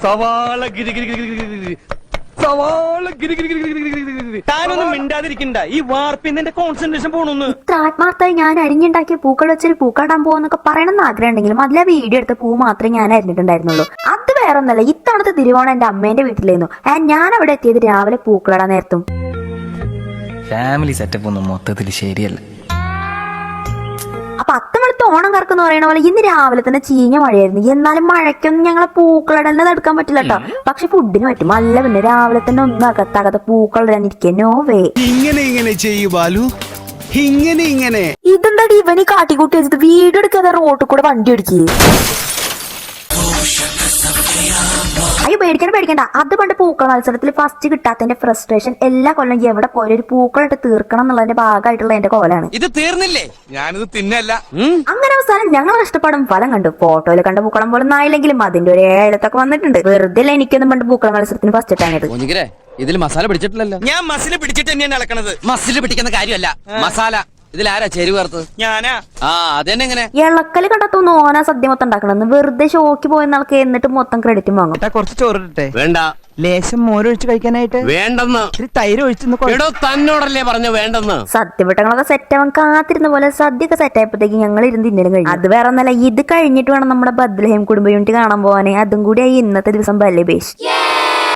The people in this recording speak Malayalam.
സവാള ഗിരി ഗിരി ഗിരി ഗിരി ഗിരി സവാള ഗിരി ഗിരി ഗിരി ഗിരി ഗിരി ഗിരി. താനൊന്നും മിണ്ടാതിരിക്കണ്ട, ഈ വാർപ്പിന്റെ കോൺസെൻട്രേഷൻ പോണൊന്ന്. ഇത്ര ആത്മാർത്ഥമായി ഞാൻ അരിഞ്ഞുണ്ടാക്കിയ പൂക്കൾ വെച്ചൊരു പൂക്കളിടാൻ പോകുന്നൊക്കെ പറയണമെന്ന് ആഗ്രഹം ഉണ്ടെങ്കിലും അതിലെ വീഡിയോ എടുത്ത പൂ മാത്രമേ ഞാൻ അരിഞ്ഞിട്ടുണ്ടായിരുന്നുള്ളൂ. അത് വേറെ ഒന്നല്ല, ഇത്തവണത്തെ തിരുവോണം എന്റെ അമ്മേന്റെ വീട്ടിലായിരുന്നു. ഞാൻ അവിടെ എത്തിയത് രാവിലെ പൂക്കളിടാൻ നേരത്തും. ഫാമിലി സെറ്റപ്പ് ഒന്നും മൊത്തത്തിൽ ശരിയല്ല. അപ്പൊ അത്തമടുത്ത് ഓണം കറക്കെന്ന് പറയുന്ന പോലെ ഇന്ന് രാവിലെ തന്നെ ചീഞ്ഞ മഴയായിരുന്നു. എന്നാലും മഴയ്ക്കൊന്നും ഞങ്ങളെ പൂക്കളിടൽ എടുക്കാൻ പറ്റില്ല കേട്ടോ. പക്ഷെ ഫുഡിന് പറ്റും. അല്ല പിന്നെ രാവിലെ തന്നെ ഒന്നും അകത്തകത്ത് പൂക്കളിടാനിരിക്കുക. നോവേ ഇങ്ങനെ ചെയ്യൂ ബാലു, ഇങ്ങനെ ഇതെന്താടി ഇവന് കാട്ടിക്കൂട്ടി വെച്ചിട്ട് വീഡിയോ എടുക്കാതെ റോട്ടിൽ കൂടെ വണ്ടി അടിക്കുക. അയ്യോ പേടിക്കണ്ട. അത് പണ്ട് പൂക്കള മത്സരത്തിൽ ഫസ്റ്റ് കിട്ടാത്തതിന്റെ ഫ്രസ്ട്രേഷൻ എല്ലാ കൊല്ലം എവിടെ പോലും ഒരു പൂക്കളിട്ട് തീർക്കണം എന്നുള്ളതിന്റെ ഭാഗമായിട്ടുള്ള എന്റെ കോലാണ്. ഇത് തീർന്നില്ലേ? ഞാനിത് തിന്നല്ല. അങ്ങനെ അവസാനം ഞങ്ങൾ കഷ്ടപ്പാടും ഫലം കണ്ടു. ഫോട്ടോയിൽ കണ്ട പൂക്കളം പോലെ ആയില്ലെങ്കിലും അതിന്റെ ഒരു ഏഴത്തൊക്കെ വന്നിട്ടുണ്ട്. വെറുതെ എനിക്കൊന്നും പണ്ട് പൂക്കള മത്സരത്തിന് ഫസ്റ്റ് ഇട്ടായത്. ഇതിൽ മസാല പിടിച്ചിട്ടില്ലല്ലോ. ഞാൻ മസിൽ പിടിച്ചിട്ട് തന്നെയാണ് ഇളക്കണത്. മസിൽ പിടിക്കുന്ന കാര്യമല്ല, മസാല. ഇതിലാരാ ചേരുവ ചേർത്ത്? ഞാനാ. അതെന്നെ എങ്ങനെ ഇളക്കല് കണ്ടത്തൊന്നും ഓനാ സദ്യ മൊത്തം ഉണ്ടാക്കണമെന്ന് വെറുതെ ഷോക്ക് പോയ നാൾക്ക് എന്നിട്ട് മൊത്തം ക്രെഡിറ്റും വാങ്ങും. കുറച്ച് ചോറിട്ടെ? വേണ്ട. ലേശം മോരൊഴിച്ച് കഴിക്കാനായിട്ട്? വേണ്ടെന്ന്. തൈര് ഒഴിച്ചു. തന്നോടല്ലേ പറഞ്ഞു വേണ്ടെന്ന്. സദ്യവട്ടങ്ങളൊക്കെ സെറ്റ് ആവാൻ കാത്തിരുന്ന പോലെ സദ്യയൊക്കെ സെറ്റ് ആയപ്പോഴത്തേക്ക് ഞങ്ങൾ ഇരുന്ന് തിന്നലും കഴിഞ്ഞു. അത് വേറെ ഒന്നല്ല, ഇത് കഴിഞ്ഞിട്ട് വേണം നമ്മുടെ ബദ്ലഹേം കുടുംബ യൂണിറ്റ് കാണാൻ പോവാനേ. അതും കൂടി ആയി ഇന്നത്തെ ദിവസം ബല്ലേബേഷ്.